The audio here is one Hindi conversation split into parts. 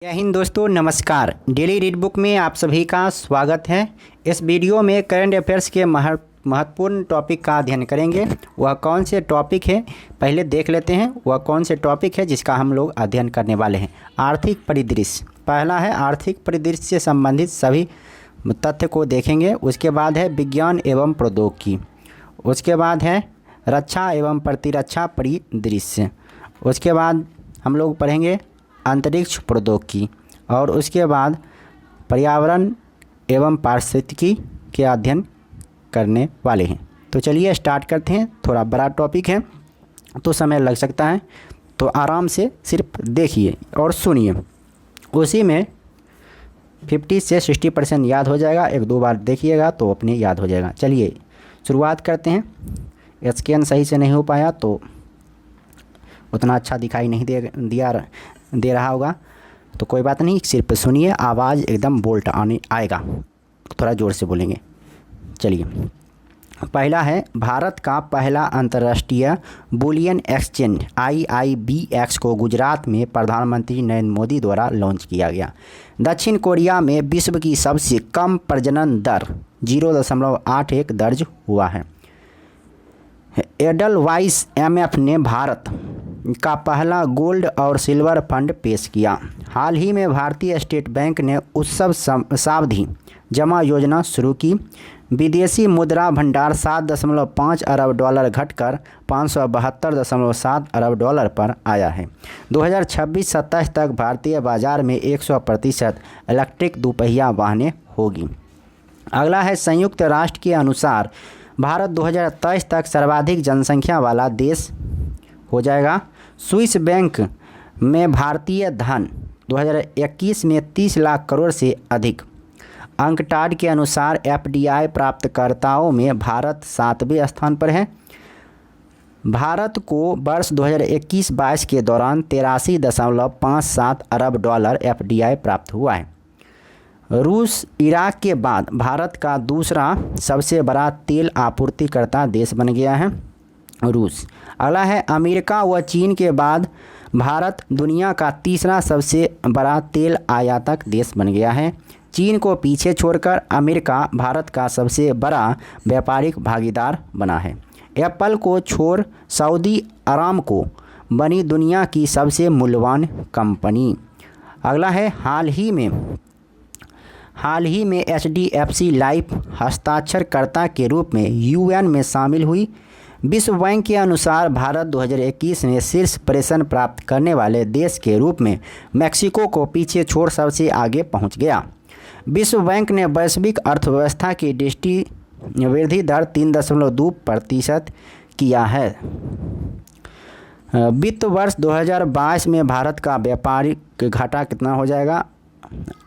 जय हिंद दोस्तों, नमस्कार। डेली रीड बुक में आप सभी का स्वागत है। इस वीडियो में करंट अफेयर्स के महत्वपूर्ण टॉपिक का अध्ययन करेंगे। वह कौन से टॉपिक है पहले देख लेते हैं। वह कौन से टॉपिक है जिसका हम लोग अध्ययन करने वाले हैं। आर्थिक परिदृश्य पहला है। आर्थिक परिदृश्य से संबंधित सभी तथ्य को देखेंगे। उसके बाद है विज्ञान एवं प्रौद्योगिकी। उसके बाद है रक्षा एवं प्रतिरक्षा परिदृश्य। उसके बाद हम लोग पढ़ेंगे अंतरिक्ष प्रौद्योगिकी और उसके बाद पर्यावरण एवं पारिस्थितिकी के अध्ययन करने वाले हैं। तो चलिए स्टार्ट करते हैं। थोड़ा बड़ा टॉपिक है तो समय लग सकता है, तो आराम से सिर्फ देखिए और सुनिए। उसी में 50 से 60% याद हो जाएगा। एक दो बार देखिएगा तो अपने याद हो जाएगा। चलिए शुरुआत करते हैं। स्कैन सही से नहीं हो पाया तो उतना अच्छा दिखाई नहीं दे रहा होगा, तो कोई बात नहीं, सिर्फ सुनिए। आवाज़ एकदम बोल्ट आएगा, थोड़ा ज़ोर से बोलेंगे। चलिए पहला है भारत का पहला अंतर्राष्ट्रीय बुलियन एक्सचेंज IIBX को गुजरात में प्रधानमंत्री नरेंद्र मोदी द्वारा लॉन्च किया गया। दक्षिण कोरिया में विश्व की सबसे कम प्रजनन दर 0.81 दर्ज हुआ है। एडलवाइस MF ने भारत का पहला गोल्ड और सिल्वर फंड पेश किया। हाल ही में भारतीय स्टेट बैंक ने उत्सव सावधि जमा योजना शुरू की। विदेशी मुद्रा भंडार $7.5 अरब घटकर $572.7 अरब पर आया है। 2026-27 तक भारतीय बाजार में 100% इलेक्ट्रिक दोपहिया वाहनें होगी। अगला है संयुक्त राष्ट्र के अनुसार भारत 2023 तक सर्वाधिक जनसंख्या वाला देश हो जाएगा। स्विस बैंक में भारतीय धन 2021 में 30 लाख करोड़ से अधिक। अंकटाड के अनुसार FDI प्राप्तकर्ताओं में भारत 7वें स्थान पर है। भारत को वर्ष 2021-22 के दौरान $83.57 अरब FDI प्राप्त हुआ है। रूस इराक के बाद भारत का दूसरा सबसे बड़ा तेल आपूर्तिकर्ता देश बन गया है रूस। अगला है अमेरिका व चीन के बाद भारत दुनिया का तीसरा सबसे बड़ा तेल आयातक देश बन गया है। चीन को पीछे छोड़कर अमेरिका भारत का सबसे बड़ा व्यापारिक भागीदार बना है। एप्पल को छोड़ सऊदी अरामको बनी दुनिया की सबसे मूल्यवान कंपनी। अगला है हाल ही में HDFC लाइफ हस्ताक्षरकर्ता के रूप में UN में शामिल हुई। विश्व बैंक के अनुसार भारत 2021 में शीर्ष प्रेषण प्राप्त करने वाले देश के रूप में मैक्सिको को पीछे छोड़ सबसे आगे पहुंच गया। विश्व बैंक ने वैश्विक अर्थव्यवस्था की दृष्टि वृद्धि दर 3.2% किया है। वित्त वर्ष 2022 में भारत का व्यापारिक घाटा कितना हो जाएगा?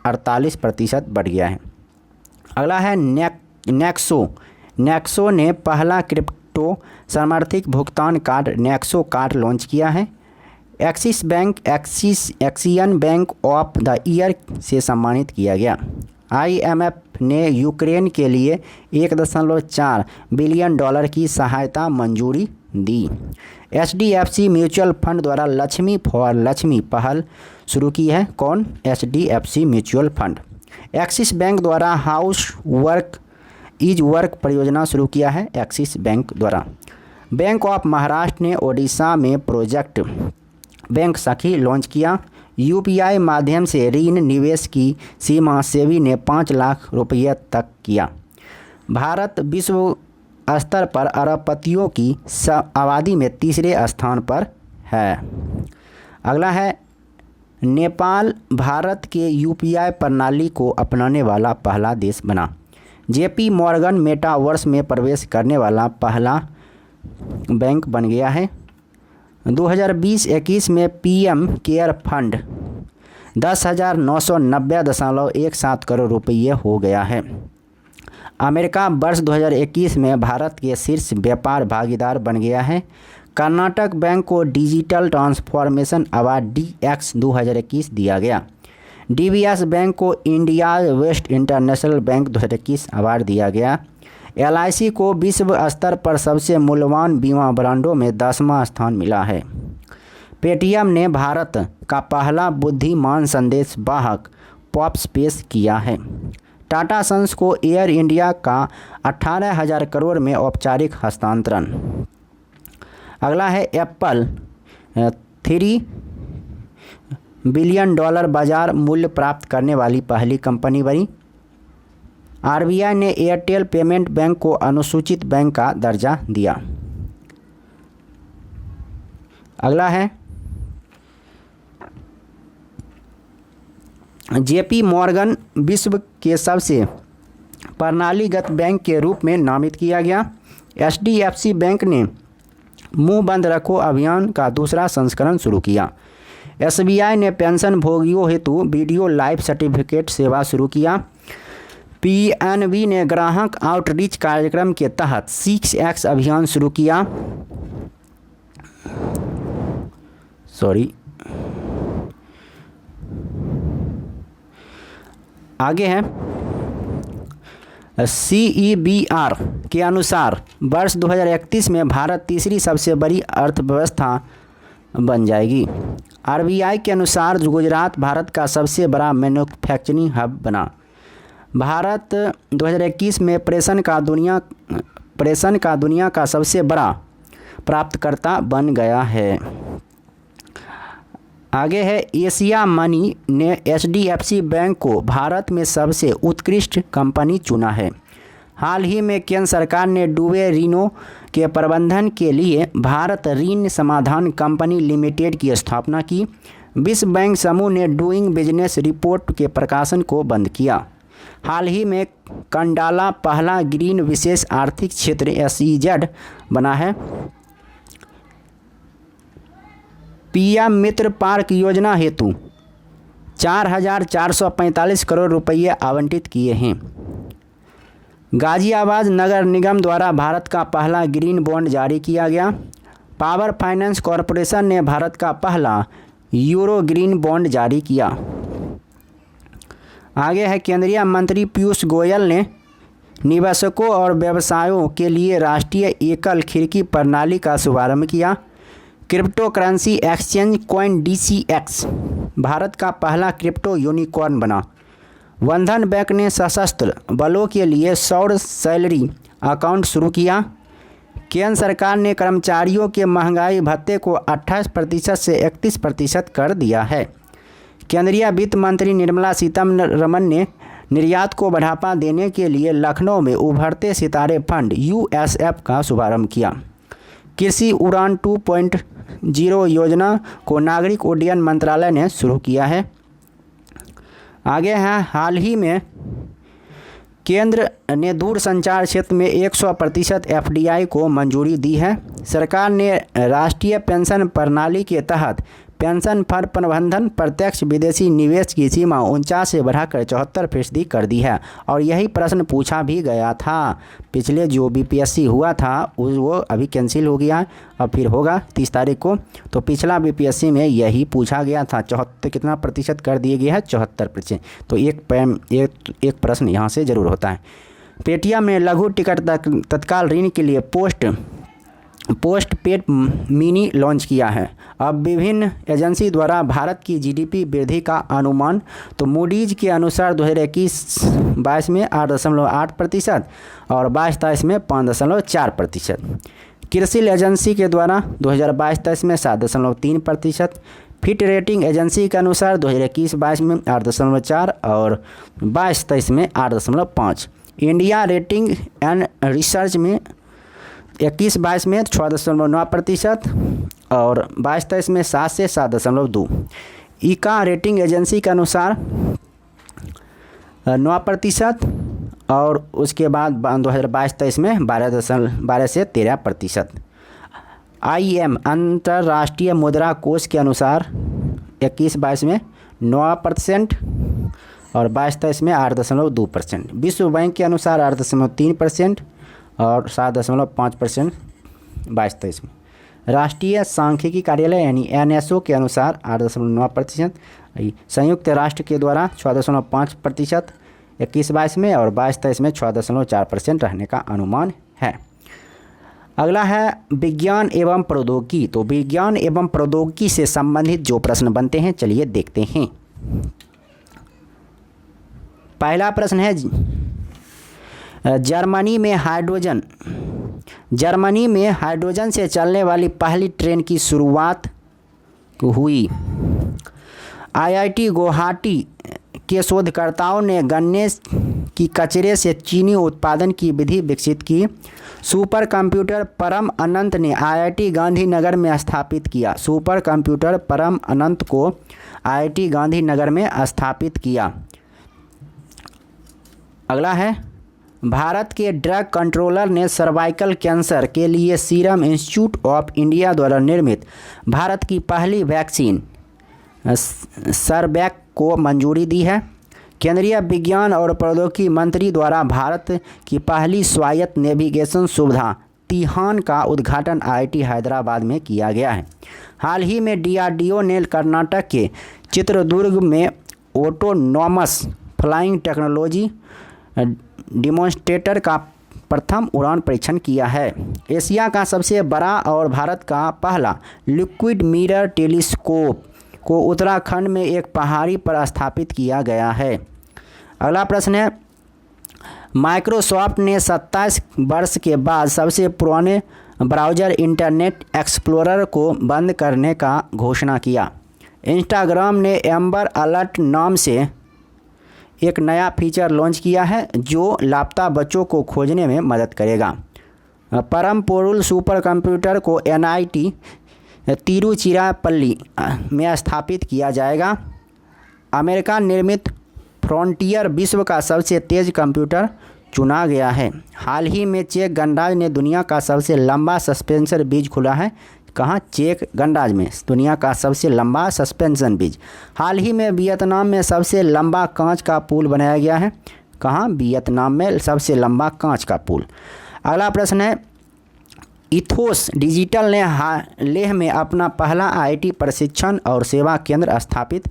48% बढ़ गया है। अगला है नेक्सो ने पहला क्रिप्टो समर्थित भुगतान कार्ड नेक्सो कार्ड लॉन्च किया है। एक्सियन बैंक ऑफ द ईयर से सम्मानित किया गया। IMF ने यूक्रेन के लिए $1.4 बिलियन की सहायता मंजूरी दी। HDFC म्यूचुअल फंड द्वारा लक्ष्मी फॉर लक्ष्मी पहल शुरू की है। कौन? HDFC mutual fund. Axis bank द्वारा हाउस वर्क इज वर्क परियोजना शुरू किया है एक्सिस बैंक द्वारा। बैंक ऑफ महाराष्ट्र ने ओडिशा में प्रोजेक्ट बैंक सखी लॉन्च किया। UPI माध्यम से ऋण निवेश की सीमा सेबी ने 5 लाख रुपये तक किया। भारत विश्व स्तर पर अरबपतियों की आबादी में तीसरे स्थान पर है। अगला है नेपाल भारत के UPI प्रणाली को अपनाने वाला पहला देश बना। JP मॉर्गन मेटावर्स में प्रवेश करने वाला पहला बैंक बन गया है। 2020-21 में PM केयर फंड 10,990.17 करोड़ रुपये हो गया है। अमेरिका वर्ष 2021 में भारत के शीर्ष व्यापार भागीदार बन गया है। कर्नाटक बैंक को डिजिटल ट्रांसफॉर्मेशन अवार्ड DX 2021 दिया गया। DBS बैंक को India west international bank 2021 award दिया गया। LIC को विश्व स्तर पर सबसे मूल्यवान बीमा ब्रांडों में 10वां स्थान मिला है। पेटीएम ने भारत का पहला बुद्धिमान संदेश वाहक पॉप्स पेश किया है। टाटा सन्स को एयर इंडिया का 18,000 करोड़ में औपचारिक हस्तांतरण। अगला है एप्पल 3 बिलियन डॉलर बाजार मूल्य प्राप्त करने वाली पहली कंपनी बनी। आरबीआई ने एयरटेल पेमेंट बैंक को अनुसूचित बैंक का दर्जा दिया। अगला है जेपी मॉर्गन विश्व के सबसे प्रणालीगत बैंक के रूप में नामित किया गया। एचडीएफसी बैंक ने मुंह बंद रखो अभियान का दूसरा संस्करण शुरू किया। एसबीआई ने पेंशन भोगियों हेतु वीडियो लाइफ सर्टिफिकेट सेवा शुरू किया। पीएनबी ने ग्राहक आउटरीच कार्यक्रम के तहत 6X अभियान शुरू किया। आगे है CEBR के अनुसार वर्ष 2031 में भारत तीसरी सबसे बड़ी अर्थव्यवस्था बन जाएगी। आरबीआई के अनुसार गुजरात भारत का सबसे बड़ा मैन्युफैक्चरिंग हब बना। भारत 2021 में प्रेषण का दुनिया का सबसे बड़ा प्राप्तकर्ता बन गया है। आगे है एशिया मनी ने एचडीएफसी बैंक को भारत में सबसे उत्कृष्ट कंपनी चुना है। हाल ही में केंद्र सरकार ने डूबे ऋणों के प्रबंधन के लिए भारत ऋण समाधान कंपनी लिमिटेड की स्थापना की। विश्व बैंक समूह ने डूइंग बिजनेस रिपोर्ट के प्रकाशन को बंद किया। हाल ही में कंडाला पहला ग्रीन विशेष आर्थिक क्षेत्र SEZ बना है। पीएम मित्र पार्क योजना हेतु 4,445 करोड़ रुपये आवंटित किए हैं। गाजियाबाद नगर निगम द्वारा भारत का पहला ग्रीन बॉन्ड जारी किया गया। पावर फाइनेंस कॉरपोरेशन ने भारत का पहला यूरो ग्रीन बॉन्ड जारी किया। आगे है केंद्रीय मंत्री पीयूष गोयल ने निवेशकों और व्यवसायों के लिए राष्ट्रीय एकल खिड़की प्रणाली का शुभारंभ किया। Crypto currency exchange CoinDCX Bharat का पहला क्रिप्टो यूनिकॉर्न बना। बंधन बैंक ने सशस्त्र बलों के लिए सौर सैलरी अकाउंट शुरू किया। केंद्र सरकार ने कर्मचारियों के महंगाई भत्ते को 28% से 31% कर दिया है। केंद्रीय वित्त मंत्री निर्मला सीतारमण ने निर्यात को बढ़ावा देने के लिए लखनऊ में उभरते सितारे फंड USF का शुभारंभ किया। कृषि उड़ान 2.0 योजना को नागरिक उड्डयन मंत्रालय ने शुरू किया है। आगे है हाल ही में केंद्र ने दूरसंचार क्षेत्र में 100% FDI को मंजूरी दी है। सरकार ने राष्ट्रीय पेंशन प्रणाली के तहत पेंशन फंड प्रबंधन प्रत्यक्ष विदेशी निवेश की सीमा 49 से बढ़ाकर 74% कर दी है। और यही प्रश्न पूछा भी गया था पिछले जो BPSC हुआ था वो अभी कैंसिल हो गया, अब फिर होगा 30 तारीख को। तो पिछला BPSC में यही पूछा गया था। 74 कितना प्रतिशत कर दिए गए हैं? 74%। तो एक प्रश्न यहाँ से ज़रूर होता है। पेटीएम में लघु टिकट तत्काल ऋण के लिए पोस्ट पेड मिनी लॉन्च किया है। अब विभिन्न एजेंसी द्वारा भारत की GDP वृद्धि का अनुमान। तो मूडीज के अनुसार 2021-22 में 8.8% और 22-23 में 5.4%। क्रिसिल एजेंसी के द्वारा 2022-23 में 7.3%। फिट रेटिंग एजेंसी के अनुसार 2021-22 में 8.4 और 22-23 में 8.5। इंडिया रेटिंग एंड रिसर्च में 21-22 में 6.9% और 22-23 में 7 से 7.2। ICA रेटिंग एजेंसी के अनुसार 9% और उसके बाद 2022-23 में 12 से 13%। IM अंतर्राष्ट्रीय मुद्रा कोष के अनुसार 21-22 में 9% और 22-23 में 8.2%। विश्व बैंक के अनुसार 8.3% और 7.5% 22-23 में। राष्ट्रीय सांख्यिकी कार्यालय यानी NSO के अनुसार 8.9%। संयुक्त राष्ट्र के द्वारा 6.5% 21-22 में और 22-23 में 6.4% रहने का अनुमान है। अगला है विज्ञान एवं प्रौद्योगिकी। तो विज्ञान एवं प्रौद्योगिकी से संबंधित जो प्रश्न बनते हैं चलिए देखते हैं। पहला प्रश्न है जर्मनी में हाइड्रोजन से चलने वाली पहली ट्रेन की शुरुआत हुई। आईआईटी गुवाहाटी के शोधकर्ताओं ने गन्ने की कचरे से चीनी उत्पादन की विधि विकसित की। सुपर कंप्यूटर परम अनंत ने आईआईटी गांधीनगर में स्थापित किया। सुपर कंप्यूटर परम अनंत को आईआईटी गांधीनगर में स्थापित किया। अगला है भारत के ड्रग कंट्रोलर ने सर्वाइकल कैंसर के लिए सीरम इंस्टीट्यूट ऑफ इंडिया द्वारा निर्मित भारत की पहली वैक्सीन सरबैक को मंजूरी दी है। केंद्रीय विज्ञान और प्रौद्योगिकी मंत्री द्वारा भारत की पहली स्वायत्त नेविगेशन सुविधा तिहान का उद्घाटन आईआईटी हैदराबाद में किया गया है। हाल ही में डीआरडीओ ने कर्नाटक के चित्रदुर्ग में ऑटोनॉमस फ्लाइंग टेक्नोलॉजी डिमॉन्स्ट्रेटर का प्रथम उड़ान परीक्षण किया है। एशिया का सबसे बड़ा और भारत का पहला लिक्विड मिरर टेलीस्कोप को उत्तराखंड में एक पहाड़ी पर स्थापित किया गया है। अगला प्रश्न है माइक्रोसॉफ्ट ने 27 वर्ष के बाद सबसे पुराने ब्राउज़र इंटरनेट एक्सप्लोरर को बंद करने का घोषणा किया। इंस्टाग्राम ने एम्बर अलर्ट नाम से एक नया फीचर लॉन्च किया है जो लापता बच्चों को खोजने में मदद करेगा। परम पोरुल सुपर कंप्यूटर को एनआईटी तिरुचिरापल्ली में स्थापित किया जाएगा। अमेरिका निर्मित फ्रंटियर विश्व का सबसे तेज़ कंप्यूटर चुना गया है। हाल ही में चेक गणराज्य ने दुनिया का सबसे लंबा सस्पेंशन ब्रिज खुला है। कहाँ? चेक गणराज्य में दुनिया का सबसे लंबा सस्पेंशन ब्रिज। हाल ही में वियतनाम में सबसे लंबा कांच का पुल बनाया गया है। कहाँ? वियतनाम में सबसे लंबा कांच का पुल। अगला प्रश्न है इथोस डिजिटल ने लेह में अपना पहला आईटी प्रशिक्षण और सेवा केंद्र स्थापित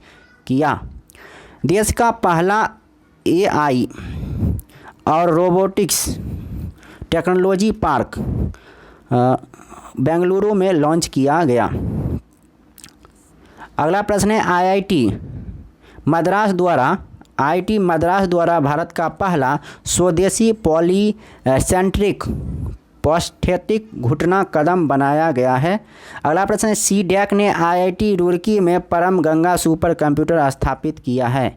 किया। देश का पहला एआई और रोबोटिक्स टेक्नोलॉजी पार्क बेंगलुरु में लॉन्च किया गया। अगला प्रश्न है आईआईटी मद्रास द्वारा भारत का पहला स्वदेशी पॉलीसेंट्रिक प्रोस्थेटिक घुटना कदम बनाया गया है। अगला प्रश्न है सीडैक ने आईआईटी रुड़की में परम गंगा सुपर कंप्यूटर स्थापित किया है।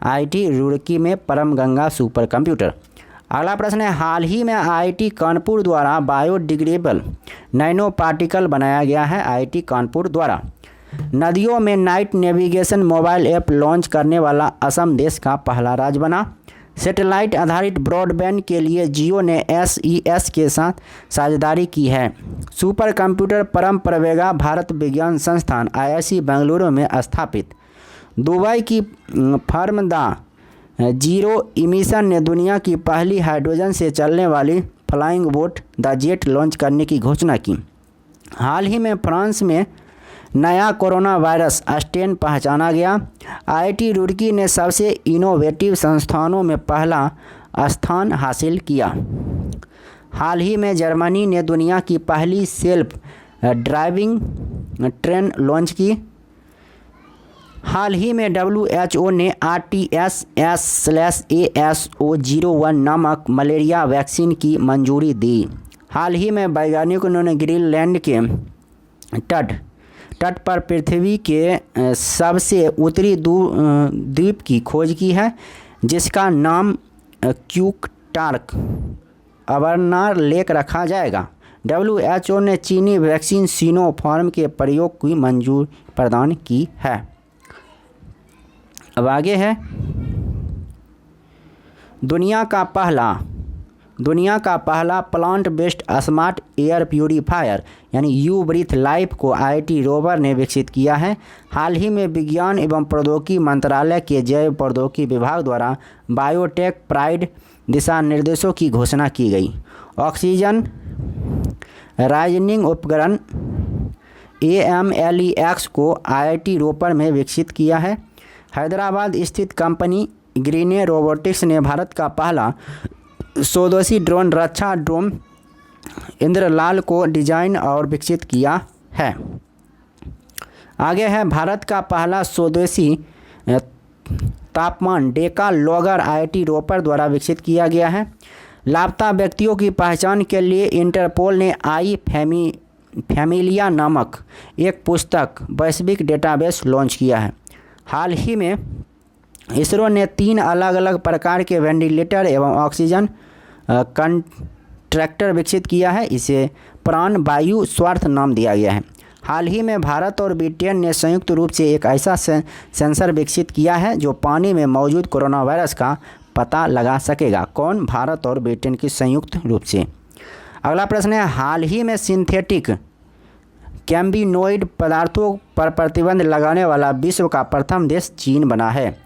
आईआईटी रुड़की में परम गंगा सुपर कंप्यूटर। अगला प्रश्न है हाल ही में आईआईटी कानपुर द्वारा बायोडिग्रेडेबल नैनो पार्टिकल बनाया गया है। आईआईटी कानपुर द्वारा नदियों में night navigation mobile app launch करने वाला असम देश का पहला राज्य बना। सैटेलाइट आधारित ब्रॉडबैंड के लिए जियो ने एसईएस के साथ साझेदारी की है। सुपर कंप्यूटर परम प्रवेगा भारत विज्ञान संस्थान आईआईसी बेंगलुरु में स्थापित। दुबई की फर्म द जीरो इमिशन ने दुनिया की पहली हाइड्रोजन से चलने वाली flying boat the jet launch करने की घोषणा की। हाल ही में फ्रांस में नया कोरोना वायरस स्ट्रेन पहचाना गया। आईआईटी रुड़की ने सबसे इनोवेटिव संस्थानों में पहला स्थान हासिल किया। हाल ही में जर्मनी ने दुनिया की पहली सेल्फ ड्राइविंग ट्रेन लॉन्च की। हाल ही में WHO ने RTS/AS001 नामक मलेरिया वैक्सीन की मंजूरी दी। हाल ही में वैज्ञानिकों ने ग्रीनलैंड के तट पर पृथ्वी के सबसे उत्तरी द्वीप की खोज की है जिसका नाम क्यूकटार्क अबरनार लेक रखा जाएगा। WHO ने चीनी वैक्सीन सिनोफार्म के प्रयोग की मंजूरी प्रदान की है। अब आगे है दुनिया का पहला plant based smart air purifier यानी यू ब्रीथ लाइफ को आईआईटी रोवर ने विकसित किया है। हाल ही में विज्ञान एवं प्रौद्योगिकी मंत्रालय के जैव प्रौद्योगिकी विभाग द्वारा बायोटेक प्राइड दिशा निर्देशों की घोषणा की गई। ऑक्सीजन राइजनिंग उपकरण AMLEX को आईआईटी रोपर में विकसित किया है। हैदराबाद स्थित कंपनी ग्रीने रोबोटिक्स ने भारत का पहला स्वदेशी ड्रोन रक्षा ड्रोन इंद्रलाल को डिजाइन और विकसित किया है। आगे है भारत का पहला स्वदेशी तापमान डेका लॉगर IIT रोपर द्वारा विकसित किया गया है। लापता व्यक्तियों की पहचान के लिए इंटरपोल ने फैमिलिया नामक एक पुस्तक वैश्विक डेटाबेस लॉन्च किया है। हाल ही में इसरो ने 3 अलग अलग प्रकार के वेंटिलेटर एवं ऑक्सीजन कंट्रैक्टर विकसित किया है। इसे प्राण वायु स्वार्थ नाम दिया गया है। हाल ही में भारत और ब्रिटेन ने संयुक्त रूप से एक ऐसा सेंसर विकसित किया है जो पानी में मौजूद कोरोना वायरस का पता लगा सकेगा। कौन? भारत और ब्रिटेन की संयुक्त रूप से। अगला प्रश्न है, हाल ही में सिंथेटिक कैम्बिनोइड पदार्थों पर प्रतिबंध लगाने वाला विश्व का प्रथम देश चीन बना है।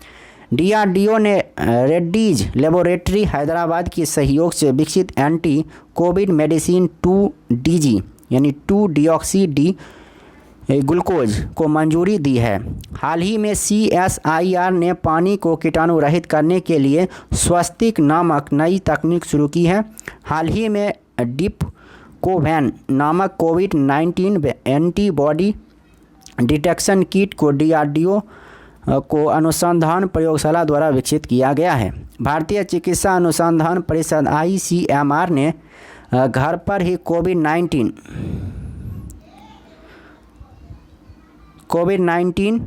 DRDO ने रेड्डीज लेबोरेटरी हैदराबाद की सहयोग से विकसित एंटी कोविड मेडिसिन 2DG यानी 2-डिऑक्सी डी ग्लूकोज को मंजूरी दी है। हाल ही में CSIR ने पानी को कीटाणु रहित करने के लिए स्वस्तिक नामक नई तकनीक शुरू की है। हाल ही में डिपकोवैन नामक कोविड-19 एंटीबॉडी डिटेक्शन किट को DRDO को अनुसंधान प्रयोगशाला द्वारा विकसित किया गया है। भारतीय चिकित्सा अनुसंधान परिषद ICMR ने घर पर ही कोविड-19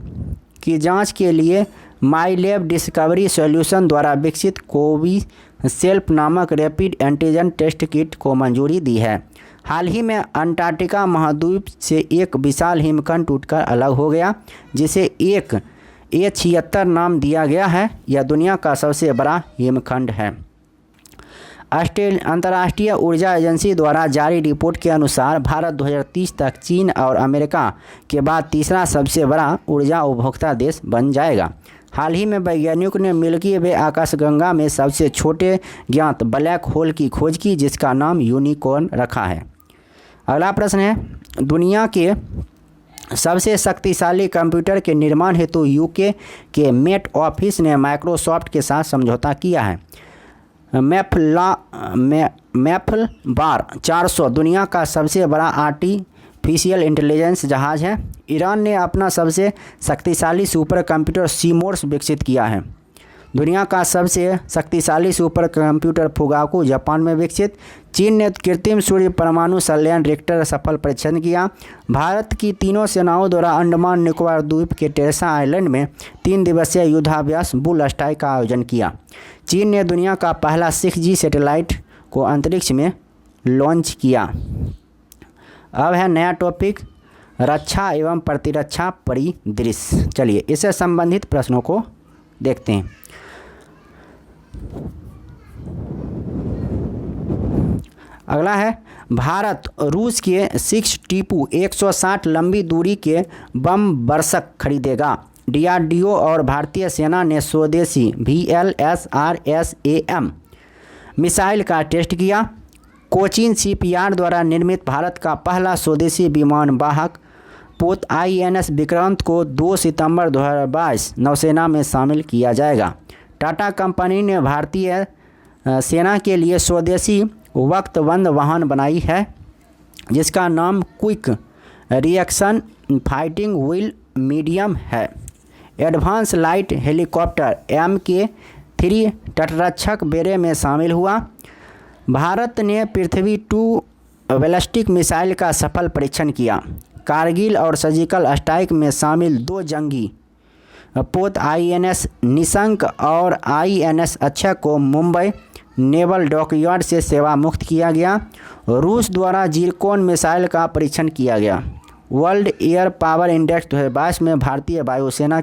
की जांच के लिए माईलैब डिस्कवरी सॉल्यूशन द्वारा विकसित कोविसेल्फ नामक रैपिड एंटीजन टेस्ट किट को मंजूरी दी है। हाल ही में अंटार्कटिका महाद्वीप से एक विशाल हिमखंड टूटकर अलग हो गया, जिसे एक A76 नाम दिया गया है। यह दुनिया का सबसे बड़ा हिमखंड है। अंतर्राष्ट्रीय ऊर्जा एजेंसी द्वारा जारी रिपोर्ट के अनुसार भारत 2030 तक चीन और अमेरिका के बाद तीसरा सबसे बड़ा ऊर्जा उपभोक्ता देश बन जाएगा। हाल ही में वैज्ञानिकों ने मिल्की वे आकाशगंगा में सबसे छोटे ज्ञात ब्लैक होल की खोज की, जिसका नाम यूनिकॉर्न रखा है। अगला प्रश्न है, दुनिया के सबसे शक्तिशाली कंप्यूटर के निर्माण हेतु UK के मेट ऑफिस ने माइक्रोसॉफ्ट के साथ समझौता किया है। मैपल बार 400 दुनिया का सबसे बड़ा आर्टिफिशियल इंटेलिजेंस जहाज़ है। ईरान ने अपना सबसे शक्तिशाली सुपर कंप्यूटर सीमोर्स विकसित किया है। दुनिया का सबसे शक्तिशाली सुपर कंप्यूटर फुगाकू जापान में विकसित। चीन ने कृत्रिम सूर्य परमाणु संलयन रिएक्टर सफल परीक्षण किया। भारत की तीनों सेनाओं द्वारा अंडमान निकोबार द्वीप के टेरेसा आइलैंड में 3 दिवसीय युद्धाभ्यास बुल स्ट्राइक का आयोजन किया। चीन ने दुनिया का पहला 6G सैटेलाइट को अंतरिक्ष में लॉन्च किया। अब है नया टॉपिक, रक्षा एवं प्रतिरक्षा परिदृश्य। चलिए इससे संबंधित प्रश्नों को देखते हैं। अगला है, भारत रूस के 6 टीपू 160 लंबी दूरी के बम वर्षक खरीदेगा। DRDO और भारतीय सेना ने स्वदेशी VLSRSAM मिसाइल का टेस्ट किया। कोचीन शिपयार्ड द्वारा निर्मित भारत का पहला स्वदेशी विमान वाहक पोत INS विक्रांत को 2 सितंबर 2022 नौसेना में शामिल किया जाएगा। टाटा कंपनी ने भारतीय सेना के लिए स्वदेशी वक्तबंद वाहन बनाई है, जिसका नाम quick reaction fighting wheel medium है। एडवांस लाइट हेलीकॉप्टर MK3 तटरक्षक बेड़े में शामिल हुआ। भारत ने पृथ्वी 2 बैलिस्टिक मिसाइल का सफल परीक्षण किया। कारगिल और सर्जिकल स्ट्राइक में शामिल 2 जंगी पोत INS निशंक और INS अक्षय को मुंबई नेवल डॉकयार्ड से सेवा मुक्त किया गया। रूस द्वारा जिरकोन मिसाइल का परीक्षण किया गया। वर्ल्ड एयर पावर इंडेक्स 2022 में भारतीय वायुसेना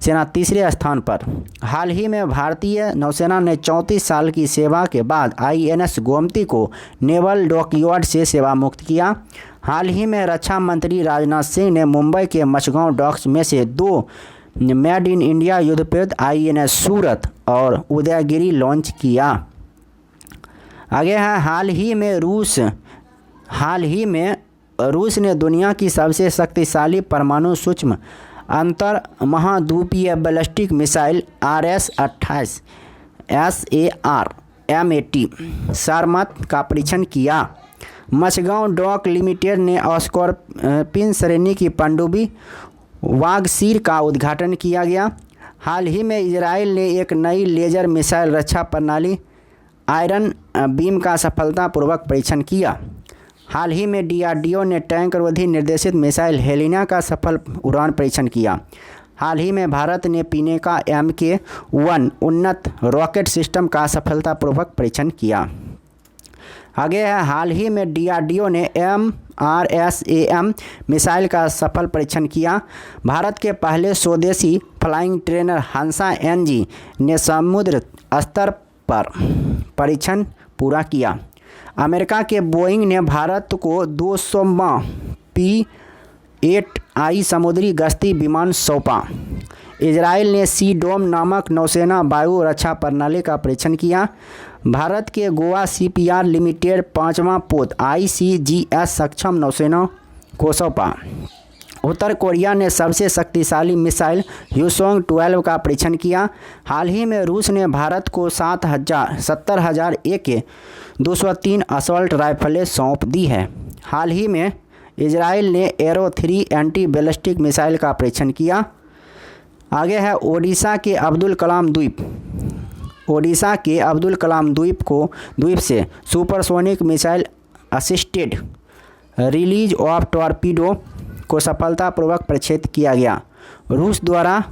सेना तीसरे स्थान पर। हाल ही में भारतीय नौसेना ने 34 साल की सेवा के बाद INS गोमती को नेवल डॉकयार्ड से सेवा मुक्त किया। हाल ही में रक्षा मंत्री राजनाथ सिंह ने मुंबई के मचगांव डॉक्स में से 2 मेड इन इंडिया युद्धपोत INS सूरत और उदयगिरी लॉन्च किया। आगे है, हाल ही में रूस ने दुनिया की सबसे शक्तिशाली परमाणु सूक्ष्म अंतर महाद्वीपीय बैलिस्टिक मिसाइल RS-28 SAR-MAT सारमत का परीक्षण किया। मझगांव डॉक लिमिटेड ने स्कॉर्पिन श्रेणी की पनडुब्बी वागसीर का उद्घाटन किया गया। हाल ही में इजराइल ने एक नई लेजर मिसाइल रक्षा प्रणाली आयरन बीम का सफलतापूर्वक परीक्षण किया। हाल ही में डीआरडीओ ने टैंक रोधी निर्देशित मिसाइल हेलिना का सफल उड़ान परीक्षण किया। हाल ही में भारत ने पिनेका MK-1 उन्नत रॉकेट सिस्टम का सफलतापूर्वक परीक्षण किया। आगे है, हाल ही में डीआरडीओ ने MRSAM मिसाइल का सफल परीक्षण किया। भारत के पहले स्वदेशी फ्लाइंग ट्रेनर हंसा NG ने समुद्र स्तर पर परीक्षण पूरा किया। अमेरिका के बोइंग ने भारत को 200वां P-8I समुद्री गश्ती विमान सौंपा। इजराइल ने सी डोम नामक नौसेना वायु रक्षा प्रणाली का परीक्षण किया। भारत के गोवा CPR लिमिटेड 5वां पोत ICGS सक्षम नौसेना को सौंपा। उत्तर कोरिया ने सबसे शक्तिशाली मिसाइल Hwasong-12 का परीक्षण किया। हाल ही में रूस ने भारत को 70,000 AK-203 असॉल्ट राइफलें सौंप दी है। हाल ही में इजराइल ने एरो 3 एंटी बैलिस्टिक मिसाइल का परीक्षण किया। आगे है, ओडिशा के अब्दुल कलाम द्वीप से supersonic missile assisted release of torpedo को सफलतापूर्वक प्रक्षेपित किया गया। रूस द्वारा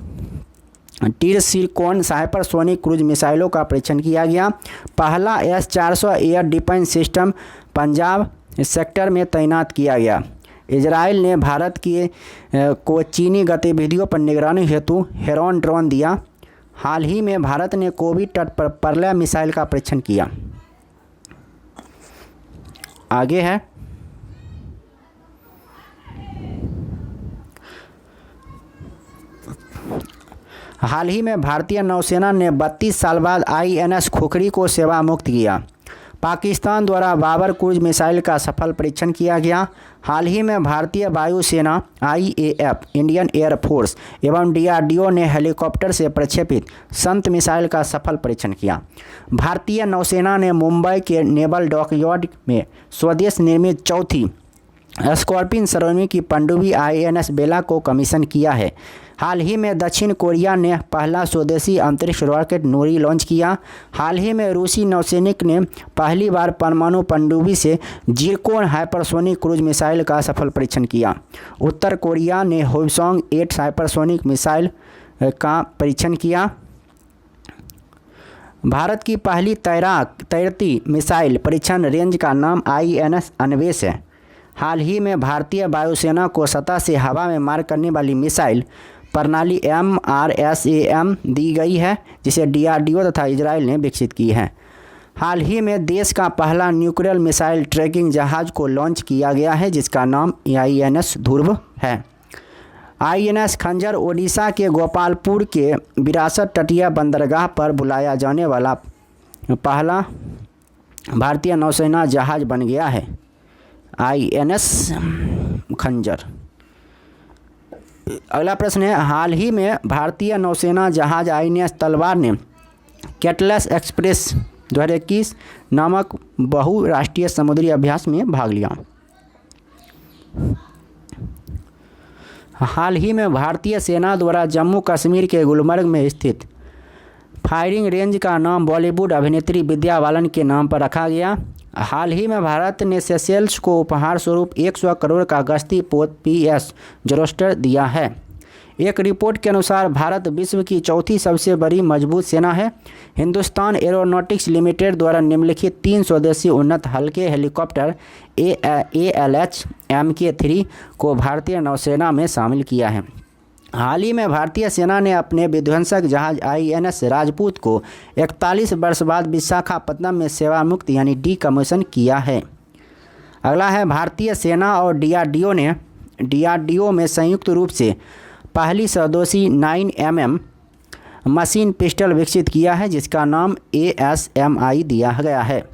टिरसिरकोन हाइपरसोनिक क्रूज मिसाइलों का परीक्षण किया गया। पहला S-400 air defence system Punjab sector में तैनात किया गया। इजराइल ने भारत को चीनी गतिविधियों पर निगरानी हेतु हेरॉन ड्रोन दिया। हाल ही में भारत ने कोबी तट पर परला मिसाइल का परीक्षण किया। आगे है, हाल ही में भारतीय नौसेना ने 32 साल बाद INS खुखरी को सेवा मुक्त किया। पाकिस्तान द्वारा बाबर क्रूज मिसाइल का सफल परीक्षण किया गया। हाल ही में भारतीय वायुसेना IAF इंडियन एयरफोर्स एवं DRDO ने हेलीकॉप्टर से प्रक्षेपित संत मिसाइल का सफल परीक्षण किया। भारतीय नौसेना ने मुंबई के नेवल डॉकयार्ड में स्वदेश निर्मित चौथी स्कॉर्पिन श्रेणी की पनडुब्बी INS बेला को कमीशन किया है। हाल ही में दक्षिण कोरिया ने पहला स्वदेशी अंतरिक्ष रॉकेट नूरी लॉन्च किया। हाल ही में रूसी नौसैनिक ने पहली बार परमाणु पनडुब्बी से जिरकोन हाइपरसोनिक क्रूज मिसाइल का सफल परीक्षण किया। उत्तर कोरिया ने Hwasong-8 हाइपरसोनिक मिसाइल का परीक्षण किया। भारत की पहली तैरती मिसाइल परीक्षण रेंज का नाम INS अन्वेष है। हाल ही में भारतीय वायुसेना को सतह से हवा में मार करने वाली मिसाइल प्रणाली MRSAM दी गई है, जिसे DRDO तथा इजराइल ने विकसित की है। हाल ही में देश का पहला न्यूक्लियर मिसाइल ट्रैकिंग जहाज को लॉन्च किया गया है, जिसका नाम INS ध्रुव है। INS खंजर ओडिशा के गोपालपुर के विरासत तटीय बंदरगाह पर बुलाया जाने वाला पहला भारतीय नौसेना जहाज बन गया है। INS खंजर। अगला प्रश्न है, हाल ही में भारतीय नौसेना जहाज INS तलवार ने कैटलस एक्सप्रेस 2021 नामक बहुराष्ट्रीय समुद्री अभ्यास में भाग लिया। हाल ही में भारतीय सेना द्वारा जम्मू कश्मीर के गुलमर्ग में स्थित फायरिंग रेंज का नाम बॉलीवुड अभिनेत्री विद्या बालन के नाम पर रखा गया। हाल ही में भारत ने सेशेल्स को उपहार स्वरूप 100 करोड़ का गश्ती पोत PS जोरोस्टर दिया है। एक रिपोर्ट के अनुसार भारत विश्व की चौथी सबसे बड़ी मजबूत सेना है। हिंदुस्तान एरोनॉटिक्स लिमिटेड द्वारा निम्नलिखित 3 स्वदेशी उन्नत हल्के हेलीकॉप्टर ALH MK-3 को भारतीय नौसेना में शामिल किया है। हाल ही में भारतीय सेना ने अपने विध्वंसक जहाज INS राजपूत को 41 वर्ष बाद विशाखापत्तनम में सेवा मुक्त यानी डीकमीशन किया है। अगला है, भारतीय सेना और DRDO में संयुक्त रूप से पहली स्वदेशी 9mm मशीन पिस्टल विकसित किया है, जिसका नाम ASMI दिया गया है।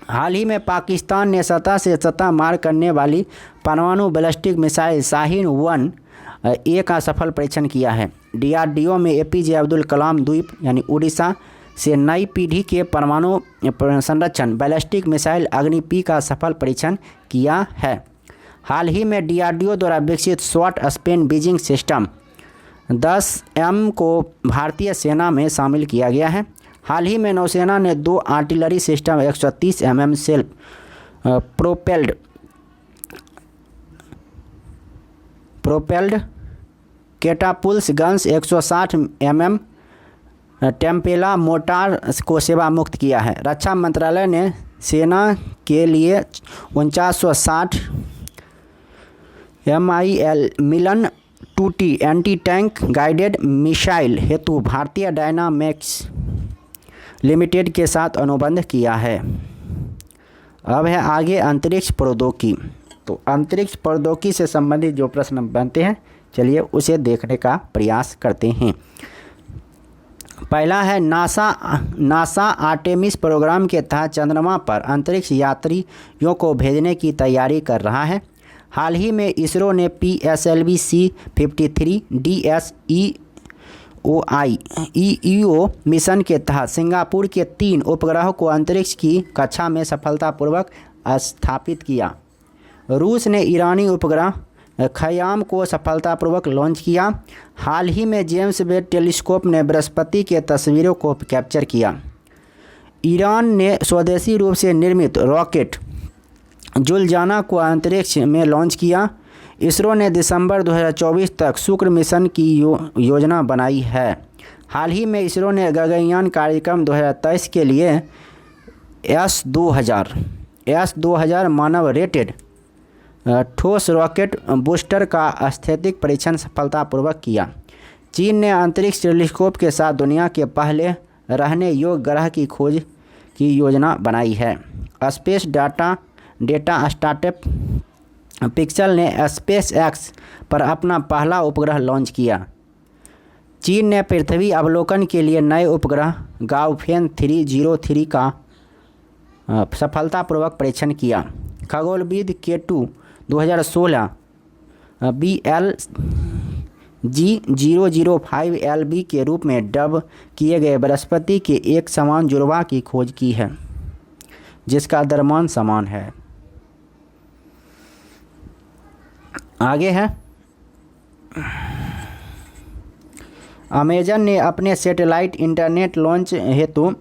हाल ही में पाकिस्तान ने सतह से सतह मार करने वाली परमाणु बैलिस्टिक मिसाइल Shahin-1A का सफल परीक्षण किया है। DRDO में APJ अब्दुल कलाम द्वीप यानी उड़ीसा से नई पीढ़ी के परमाणु संरक्षण बैलिस्टिक मिसाइल अग्नि-P का सफल परीक्षण किया है। हाल ही में DRDO द्वारा विकसित short span Beijing system 10M को भारतीय सेना में शामिल किया गया है। हाल ही में नौसेना ने 2 artillery system 130 mm self propelled catapults guns 160 mm Tampella mortar को सेवा मुक्त किया है। रक्षा मंत्रालय ने सेना के लिए 4960 MIL मिलन 2T anti tank guided missile हेतु भारतीय डायनामिक्स लिमिटेड के साथ अनुबंध किया है। अब है आगे अंतरिक्ष प्रौद्योगिकी। तो अंतरिक्ष प्रौद्योगिकी से संबंधित जो प्रश्न बनते हैं, चलिए उसे देखने का प्रयास करते हैं। पहला है नासा आर्टेमिस प्रोग्राम के तहत चंद्रमा पर अंतरिक्ष यात्रियों को भेजने की तैयारी कर रहा है। हाल ही में इसरो ने PSLV C-53 DSEO मिशन के तहत सिंगापुर के 3 उपग्रहों को अंतरिक्ष की कक्षा में सफलतापूर्वक स्थापित किया। रूस ने ईरानी उपग्रह खयाम को सफलतापूर्वक लॉन्च किया। हाल ही में जेम्स वेब टेलीस्कोप ने बृहस्पति के तस्वीरों को कैप्चर किया। ईरान ने स्वदेशी रूप से निर्मित रॉकेट जुलजाना को अंतरिक्ष में लॉन्च किया। इसरो ने दिसंबर 2024 तक शुक्र मिशन की योजना बनाई है। हाल ही में इसरो ने गगनयान कार्यक्रम 2023 के लिए S-2000 मानव रेटेड ठोस रॉकेट बूस्टर का स्थैतिक परीक्षण सफलतापूर्वक किया। चीन ने अंतरिक्ष टेलीस्कोप के साथ दुनिया के पहले रहने योग्य ग्रह की खोज की योजना बनाई है। स्पेस डेटा स्टार्टअप पिक्सल ने SpaceX पर अपना पहला उपग्रह लॉन्च किया। चीन ने पृथ्वी अवलोकन के लिए नए उपग्रह गाओफेन 303 का सफलतापूर्वक परीक्षण किया। खगोलविद K2 2016 BLG005LB के रूप में डब किए गए बृहस्पति के एक समान जुड़वा की खोज की है, जिसका द्रव्यमान समान है। आगे है अमेजन ने अपने सैटेलाइट इंटरनेट लॉन्च हेतु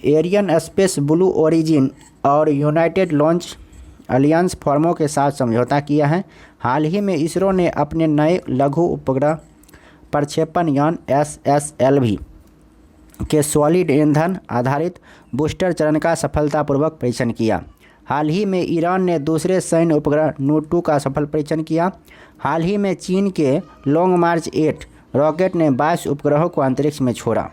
एरियन स्पेस ब्लू ओरिजिन और यूनाइटेड लॉन्च अलियंस फर्मों के साथ समझौता किया है। हाल ही में इसरो ने अपने नए लघु उपग्रह प्रक्षेपण यान SSLV के सॉलिड ईंधन आधारित बूस्टर चरण का सफलतापूर्वक परीक्षण किया। हाल ही में ईरान ने दूसरे सैन्य उपग्रह नूर-2 का सफल परीक्षण किया। हाल ही में चीन के लॉन्ग मार्च 8 रॉकेट ने 22 उपग्रहों को अंतरिक्ष में छोड़ा।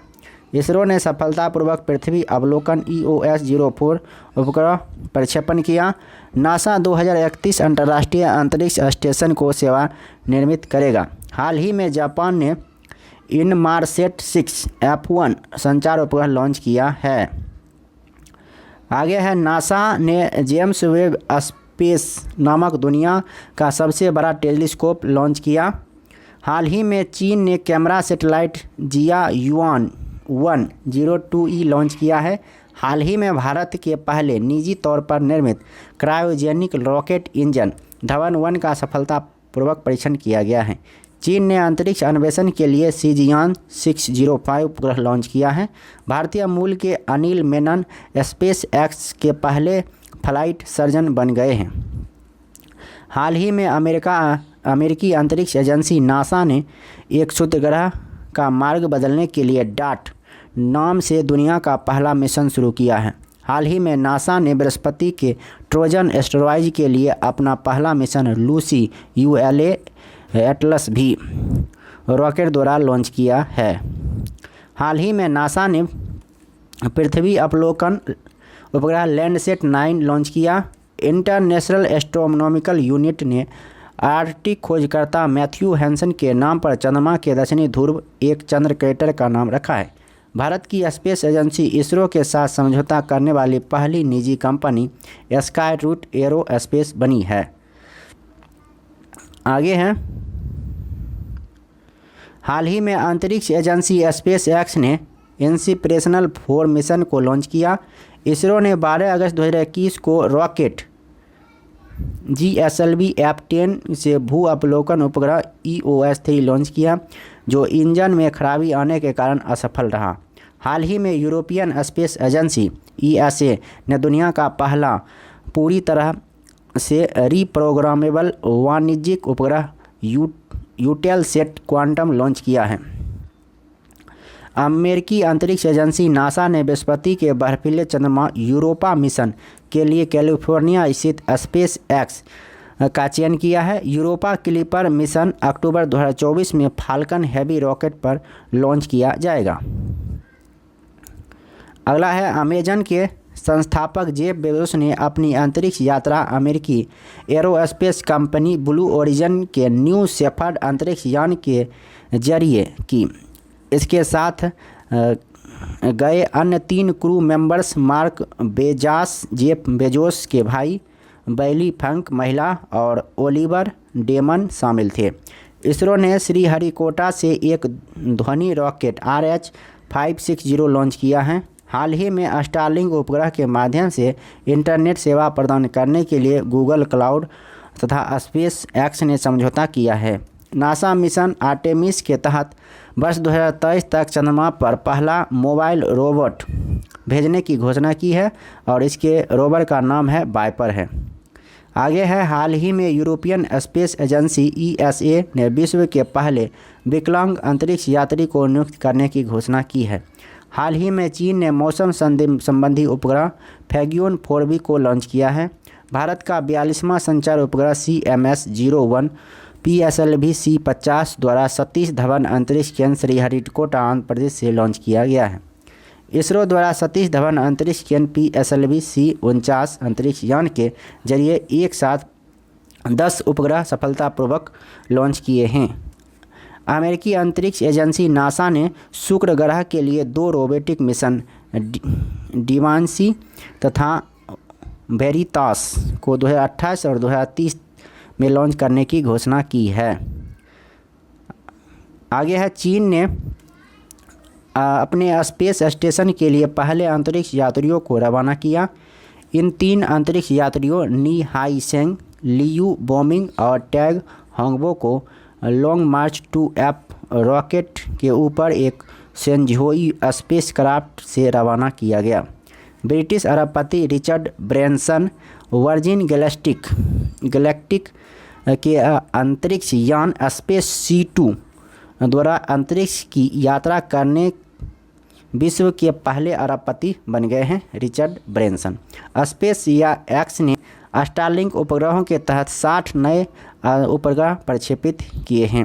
इसरो ने सफलतापूर्वक पृथ्वी अवलोकन EOS-04 उपग्रह प्रक्षेपण किया। नासा 2031 अंतर्राष्ट्रीय अंतरिक्ष स्टेशन को सेवा निर्मित करेगा। हाल ही में जापान ने इनमारसेट 6 F1 संचार उपग्रह लॉन्च किया है। आगे है नासा ने जेम्स वेब स्पेस नामक दुनिया का सबसे बड़ा टेलीस्कोप लॉन्च किया। हाल ही में चीन ने कैमरा सैटेलाइट जियायुआन 102E लॉन्च किया है। हाल ही में भारत के पहले निजी तौर पर निर्मित क्रायोजेनिक रॉकेट इंजन धवन 1 का सफलतापूर्वक परीक्षण किया गया है। चीन ने अंतरिक्ष अन्वेषण के लिए शिजियान 605 उपग्रह लॉन्च किया है। भारतीय मूल के अनिल मेनन SpaceX के पहले फ्लाइट सर्जन बन गए हैं। हाल ही में अमेरिकी अंतरिक्ष एजेंसी नासा ने एक क्षुद्रग्रह का मार्ग बदलने के लिए डार्ट नाम से दुनिया का पहला मिशन शुरू किया है। हाल ही में नासा ने बृहस्पति के ट्रोजन एस्टेरॉयड के लिए अपना पहला मिशन लूसी ULA एटलस भी रॉकेट द्वारा लॉन्च किया है। हाल ही में नासा ने पृथ्वी अवलोकन उपग्रह लैंडसैट 9 लॉन्च किया। इंटरनेशनल एस्ट्रोनॉमिकल यूनिट ने आर्कटिक खोजकर्ता मैथ्यू हैंसन के नाम पर चंद्रमा के दक्षिणी ध्रुव एक चंद्र क्रेटर का नाम रखा है। भारत की स्पेस एजेंसी इसरो के साथ समझौता करने वाली पहली निजी कंपनी स्काई रूट एरोस्पेस बनी है। आगे हैं हाल ही में अंतरिक्ष एजेंसी SpaceX ने इंस्पिरेशनल 4 मिशन को लॉन्च किया। इसरो ने 12 अगस्त 2021 को रॉकेट GSLV F-10 से भू अवलोकन उपग्रह EOS-3 लॉन्च किया, जो इंजन में खराबी आने के कारण असफल रहा। हाल ही में यूरोपियन स्पेस एजेंसी ESA ने दुनिया का पहला पूरी तरह से रीप्रोग्रामेबल वाणिज्यिक उपग्रह यूटेलसेट क्वांटम लॉन्च किया है। अमेरिकी अंतरिक्ष एजेंसी नासा ने बृहस्पति के बर्फीले चंद्रमा यूरोपा मिशन के लिए कैलिफोर्निया स्थित स्पेस एक्स का चयन किया है। यूरोपा क्लिपर मिशन अक्टूबर 2024 में फाल्कन हेवी रॉकेट पर लॉन्च किया जाएगा। अगला है, अमेजन के संस्थापक जेफ बेजोस ने अपनी अंतरिक्ष यात्रा अमेरिकी एरोस्पेस कंपनी ब्लू ओरिजिन के न्यू शेफर्ड अंतरिक्ष यान के जरिए की। इसके साथ गए अन्य 3 crew members Mark Bezos, Jeff Bezos के भाई बैली फंक महिला और ओलिवर डेमन शामिल थे। इसरो ने श्रीहरिकोटा से एक ध्वनि रॉकेट RH-560 लॉन्च किया है। हाल ही में स्टारलिंक उपग्रह के माध्यम से इंटरनेट सेवा प्रदान करने के लिए गूगल क्लाउड तथा स्पेस एक्स ने समझौता किया है। नासा मिशन आर्टेमिस के तहत वर्ष 2023 तक चंद्रमा पर पहला मोबाइल रोबोट भेजने की घोषणा की है और इसके रोवर का नाम है वाइपर है। आगे है, हाल ही में यूरोपियन स्पेस एजेंसी ESA ने विश्व के पहले विकलांग अंतरिक्ष यात्री को नियुक्त करने की घोषणा की है। हाल ही में चीन ने मौसम संबंधी उपग्रह फैगियोन 4B को लॉन्च किया है। भारत का 42वां संचार उपग्रह CMS-01 PSLV C-50 द्वारा सतीश धवन अंतरिक्ष केंद्र श्रीहरिकोटा आंध्र प्रदेश से लॉन्च किया गया है। इसरो द्वारा सतीश धवन अंतरिक्ष केंद्र PSLV C-49 अंतरिक्ष यान के जरिए एक साथ 10 उपग्रह सफलतापूर्वक लॉन्च किए हैं। अमेरिकी अंतरिक्ष एजेंसी नासा ने शुक्र ग्रह के लिए 2 रोबोटिक मिशन डिवांसी तथा वेरितास को 2028 और 2030 में लॉन्च करने की घोषणा की है। आगे है, चीन ने अपने स्पेस स्टेशन के लिए पहले अंतरिक्ष यात्रियों को रवाना किया। इन 3 अंतरिक्ष यात्रियों नी हाई सेंग, लियू बोमिंग और टैग होंगबो को long March two app rocket के ऊपर एक सेंझोई स्पेसक्राफ्ट से रवाना किया गया। ब्रिटिश अरबपति रिचर्ड ब्रैंसन वर्जिन गैलेक्टिक के अंतरिक्ष यान स्पेस C2 द्वारा अंतरिक्ष की यात्रा करने विश्व के पहले अरबपति बन गए हैं। रिचर्ड ब्रैंसन स्पेस या एक्स ने स्टारलिंक उपग्रहों के तहत 60 नए उपग्रह प्रक्षेपित किए हैं।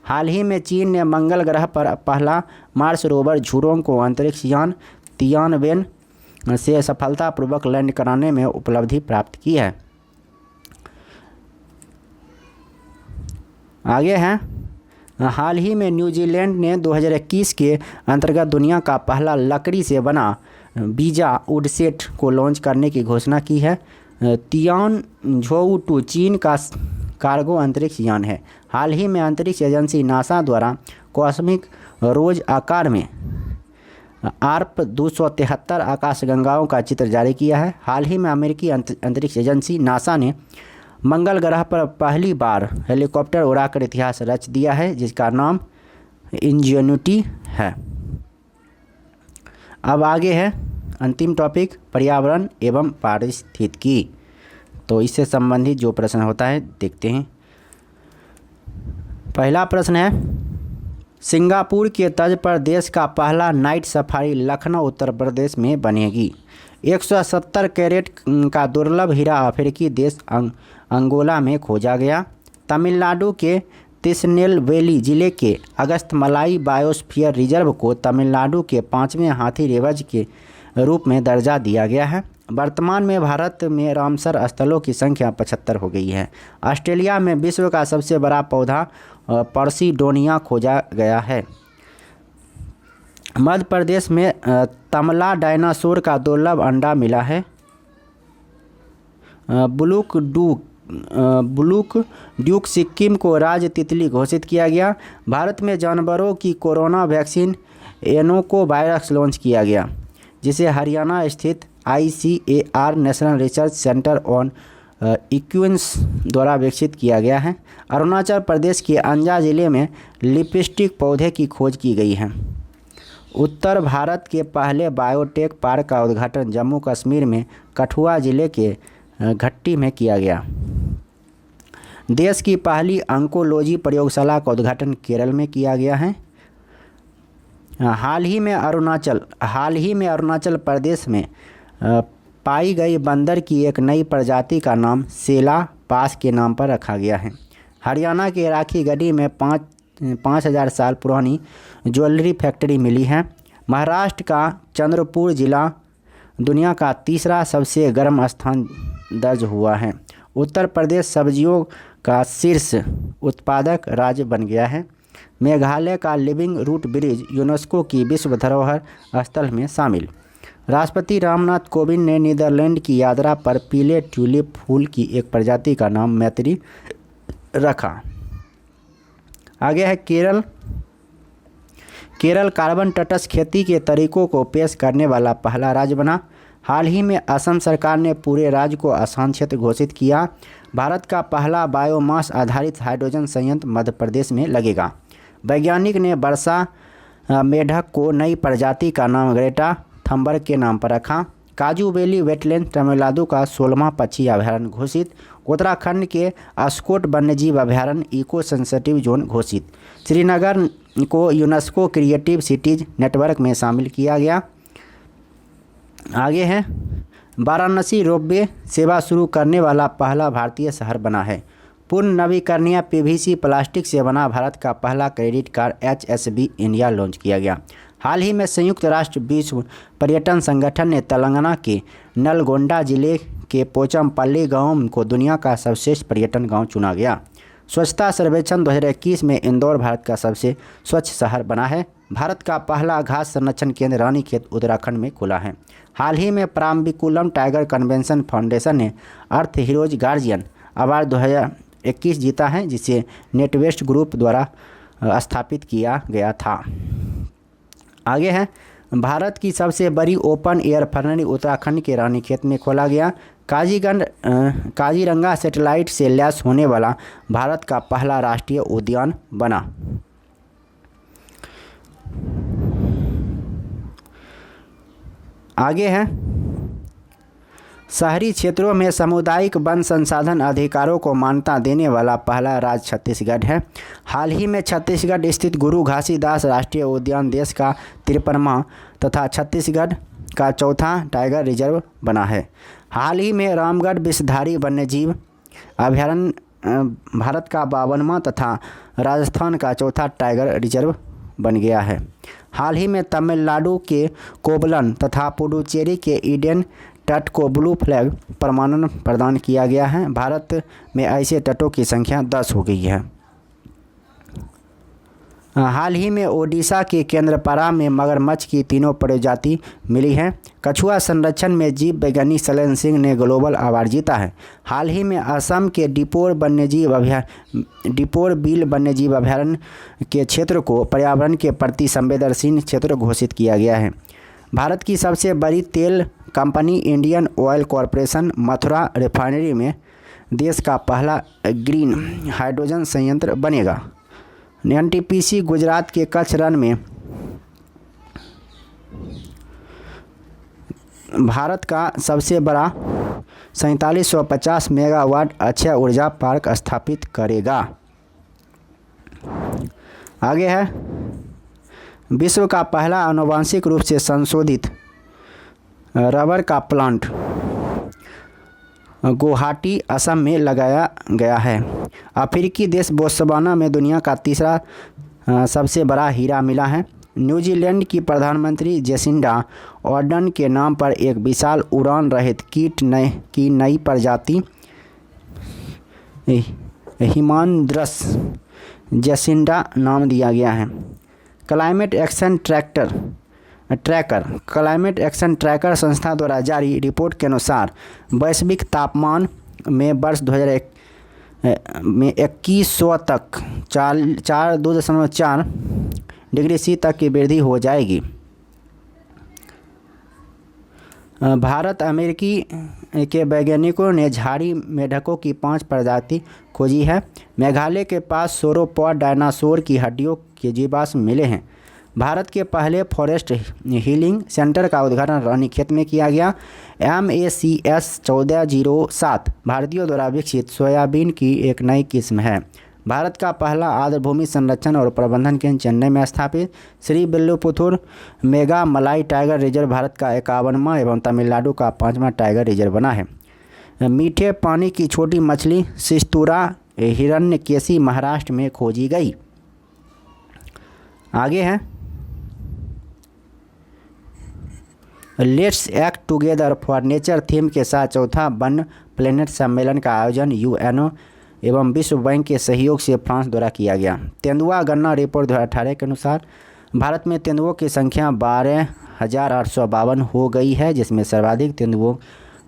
हाल ही में चीन ने मंगल ग्रह पर पहला मार्स रोवर झुरोंग को अंतरिक्ष यान तियानवेन से सफलतापूर्वक लैंड कराने में उपलब्धि प्राप्त की है। आगे हैं, हाल ही में न्यूजीलैंड ने 2021 के अंतर्गत दुनिया का पहला लकड़ी से बना बीजा वुडसेट को लॉन्च करने की घोषणा की है। तियानझोउ-2 चीन का कार्गो अंतरिक्ष यान है। हाल ही में अंतरिक्ष एजेंसी नासा द्वारा कॉस्मिक रोज आकार में ARP 273 आकाशगंगाओं का चित्र जारी किया है। हाल ही में अमेरिकी अंतरिक्ष एजेंसी नासा ने मंगल ग्रह पर पहली बार हेलीकॉप्टर उड़ाकर इतिहास रच दिया है, जिसका नाम इंजेन्युटी है। अब आगे है अंतिम टॉपिक, पर्यावरण एवं पारिस्थितिकी। तो इससे संबंधित जो प्रश्न होता है देखते हैं। पहला प्रश्न है, सिंगापुर के तर्ज पर देश का पहला नाइट सफारी लखनऊ उत्तर प्रदेश में बनेगी। 170 कैरेट का दुर्लभ हीरा अफ्रीकी देश अंगोला में खोजा गया। तमिलनाडु के तिरुनेलवेली जिले के अगस्थमलाई बायोस्फीयर रिजर्व को तमिलनाडु के 5वें हाथी रेंज के रूप में दर्जा दिया गया है। वर्तमान में भारत में रामसर स्थलों की संख्या 75 हो गई है। ऑस्ट्रेलिया में विश्व का सबसे बड़ा पौधा पर्सिडोनिया खोजा गया है। मध्य प्रदेश में तमला डायनासोर का दुर्लभ अंडा मिला है। ब्लूक ड्यूक सिक्किम को राज्य तितली घोषित किया गया। भारत में जानवरों की कोरोना वैक्सीन एनोको वायरस लॉन्च किया गया, जिसे हरियाणा स्थित ICAR national research centre on इक्विन्स द्वारा विकसित किया गया है। अरुणाचल प्रदेश के अंजा जिले में लिपस्टिक पौधे की खोज की गई है। उत्तर भारत के पहले बायोटेक पार्क का उद्घाटन जम्मू कश्मीर में कठुआ जिले के घट्टी में किया गया। देश की पहली ऑन्कोलॉजी प्रयोगशाला का उद्घाटन केरल में किया गया है। हाल ही में अरुणाचल प्रदेश में पाई गई बंदर की एक नई प्रजाति का नाम सेला पास के नाम पर रखा गया है। हरियाणा के राखी गढ़ी में 5,000 साल पुरानी ज्वेलरी फैक्ट्री मिली है। महाराष्ट्र का चंद्रपुर जिला दुनिया का तीसरा सबसे गर्म स्थान दर्ज हुआ है। उत्तर प्रदेश सब्जियों का शीर्ष उत्पादक राज्य बन गया है। मेघालय का लिविंग रूट ब्रिज यूनेस्को की विश्व धरोहर स्थल में शामिल। राष्ट्रपति रामनाथ कोविंद ने नीदरलैंड की यात्रा पर पीले ट्यूलिप फूल की एक प्रजाति का नाम मैत्री रखा। आगे है केरल। केरल कार्बन तटस्थ खेती के तरीकों को पेश करने वाला पहला राज्य बना। हाल ही में असम सरकार ने पूरे राज्य को आसान क्षेत्र घोषित किया। भारत का पहला बायोमास आधारित हाइड्रोजन संयंत्र मध्य प्रदेश में लगेगा। वैज्ञानिक ने वर्षा मेढक को नई प्रजाति का नाम ग्रेटा थंबर्ग के नाम पर रखा। काजू वैली वेटलैंड तमिलनाडु का 16वां पक्षी अभयारण्य घोषित। उत्तराखंड के अस्कोट वन्यजीव अभयारण्य इको सेंसिटिव जोन घोषित। श्रीनगर को यूनेस्को क्रिएटिव सिटीज नेटवर्क में शामिल किया गया। आगे है वाराणसी रोपवे सेवा शुरू करने वाला पहला भारतीय शहर बना है। पूर्ण नवीकरणीय PVC प्लास्टिक से बना भारत का पहला credit card HSB India launch किया गया। हाल ही में संयुक्त राष्ट्र विश्व पर्यटन संगठन ने तेलंगाना के नलगोंडा जिले के पोचमपल्ली गांव को दुनिया का सर्वश्रेष्ठ पर्यटन गांव चुना गया। स्वच्छता सर्वेक्षण 2021 में इंदौर भारत का सबसे स्वच्छ शहर बना है। भारत का पहला घास संरक्षण केंद्र रानीखेत उत्तराखंड में खुला है। हाल ही में पाम्बिकुलम टाइगर कन्वेंशन फाउंडेशन ने अर्थ हीरोज गार्जियन अवार्ड 2021 जीता है, जिसे नेटवेस्ट ग्रुप द्वारा स्थापित किया गया था। आगे है भारत की सबसे बड़ी ओपन एयर फर्नेस उत्तराखंड के रानीखेत में खोला गया। काजीरंगा सैटेलाइट से लैस होने वाला भारत का पहला राष्ट्रीय उद्यान बना। आगे है शहरी क्षेत्रों में सामुदायिक वन संसाधन अधिकारों को मान्यता देने वाला पहला राज्य छत्तीसगढ़ है। हाल ही में छत्तीसगढ़ स्थित गुरु घासीदास राष्ट्रीय उद्यान देश का 53वां तथा छत्तीसगढ़ का चौथा टाइगर रिजर्व बना है। हाल ही में रामगढ़ विषधारी वन्यजीव अभयारण्य भारत का 52वां तथा राजस्थान का चौथा टाइगर रिजर्व बन गया है। हाल ही में तमिलनाडु के कोवलम तथा पुडुचेरी के ईडन तट को ब्लू फ्लैग प्रमाणन प्रदान किया गया है। भारत में ऐसे तटों की संख्या 10 हो गई है। हाल ही में ओडिशा के केंद्रपाड़ा में मगरमच्छ की 3 प्रजाति मिली हैं। कछुआ संरक्षण में जीव वैज्ञानिक शैलेंद्र सिंह ने ग्लोबल अवार्ड जीता है। हाल ही में असम के दीपोर बिल वन्यजीव अभयारण्य के क्षेत्र को पर्यावरण के प्रति संवेदनशील क्षेत्र घोषित किया गया है। भारत की सबसे बड़ी तेल company Indian oil corporation Mathura refinery में देश का पहला ग्रीन हाइड्रोजन संयंत्र बनेगा। NTPC गुजरात के कच्छ रण में भारत का सबसे बड़ा 4750 मेगावाट अक्षय ऊर्जा पार्क स्थापित करेगा। आगे है विश्व का पहला आनुवंशिक रूप से संशोधित रबर का प्लांट गुवाहाटी असम में लगाया गया है। अफ्रीकी देश बोत्सवाना में दुनिया का तीसरा सबसे बड़ा हीरा मिला है। न्यूजीलैंड की प्रधानमंत्री जेसिंडा ऑर्डन के नाम पर एक विशाल उड़ान रहित कीट की नई प्रजाति हिमांद्रस जेसिंडा नाम दिया गया है। क्लाइमेट एक्शन ट्रैकर संस्था द्वारा जारी रिपोर्ट के अनुसार वैश्विक तापमान में वर्ष 2001 में 2100 तक 2.4 डिग्री सी तक की वृद्धि हो जाएगी। भारत अमेरिकी के वैज्ञानिकों ने झाड़ी मेढकों की 5 प्रजाति खोजी है। मेघालय के पास सोरोपॉड डायनासोर की हड्डियों के जीवाश्म मिले हैं। भारत के पहले फॉरेस्ट हीलिंग सेंटर का उद्घाटन रानीखेत में किया गया। MACS 1407 भारतीयों द्वारा विकसित सोयाबीन की एक नई किस्म है। भारत का पहला आर्द्रभूमि संरक्षण और प्रबंधन केंद्र चेन्नई में स्थापित। श्री विल्लुपुथुर मेगा मलाई टाइगर रिजर्व भारत का 51वां एवं तमिलनाडु का 5वां टाइगर रिजर्व बना है। मीठे पानी की छोटी मछली सिस्तूरा हिरण्यकेशी महाराष्ट्र में खोजी गई। आगे है let's act together for nature theme के साथ चौथा वन प्लेनेट सम्मेलन का आयोजन UNO एवं विश्व बैंक के सहयोग से फ्रांस द्वारा किया गया। तेंदुआ गणना रिपोर्ट 2018 के अनुसार भारत में तेंदुओं की संख्या 12,852 हो गई है, जिसमें सर्वाधिक तेंदुओं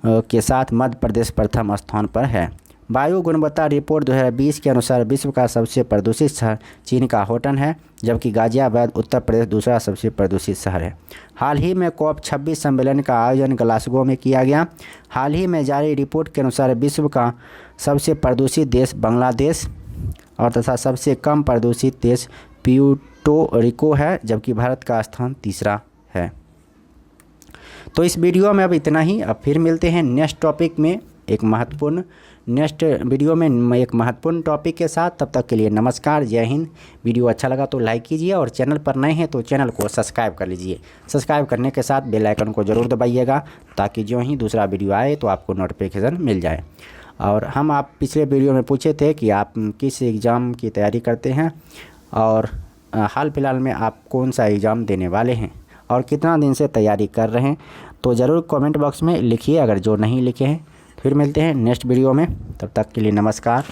के साथ मध्य प्रदेश प्रथम स्थान पर है। वायु गुणवत्ता रिपोर्ट 2020 के अनुसार विश्व का सबसे प्रदूषित शहर चीन का होटन है, जबकि गाजियाबाद उत्तर प्रदेश दूसरा सबसे प्रदूषित शहर है। हाल ही में COP26 सम्मेलन का आयोजन ग्लासगो में किया गया। हाल ही में जारी रिपोर्ट के अनुसार विश्व का सबसे प्रदूषित देश बांग्लादेश और तथा सबसे कम प्रदूषित देश प्यूर्टो रिको है, जबकि भारत का स्थान तीसरा है। तो इस वीडियो में अब इतना ही। अब फिर मिलते हैं नेक्स्ट वीडियो में एक महत्वपूर्ण टॉपिक के साथ। तब तक के लिए नमस्कार, जय हिंद। वीडियो अच्छा लगा तो लाइक कीजिए और चैनल पर नए हैं तो चैनल को सब्सक्राइब कर लीजिए। सब्सक्राइब करने के साथ बेल आइकन को ज़रूर दबाइएगा, ताकि जो ही दूसरा वीडियो आए तो आपको नोटिफिकेशन मिल जाए। और आप पिछले वीडियो में पूछे थे कि आप किस एग्ज़ाम की तैयारी करते हैं और हाल फिलहाल में आप कौन सा एग्ज़ाम देने वाले हैं और कितना दिन से तैयारी कर रहे हैं, तो ज़रूर कमेंट बॉक्स में लिखिए अगर जो नहीं लिखे हैं। फिर मिलते हैं नेक्स्ट वीडियो में, तब तक के लिए नमस्कार।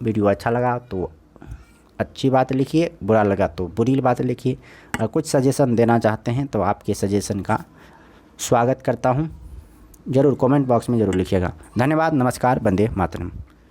वीडियो अच्छा लगा तो अच्छी बात लिखिए, बुरा लगा तो बुरी बात लिखिए। और कुछ सजेशन देना चाहते हैं तो आपके सजेशन का स्वागत करता हूं। ज़रूर कमेंट बॉक्स में ज़रूर लिखिएगा। धन्यवाद, नमस्कार, वंदे मातरम।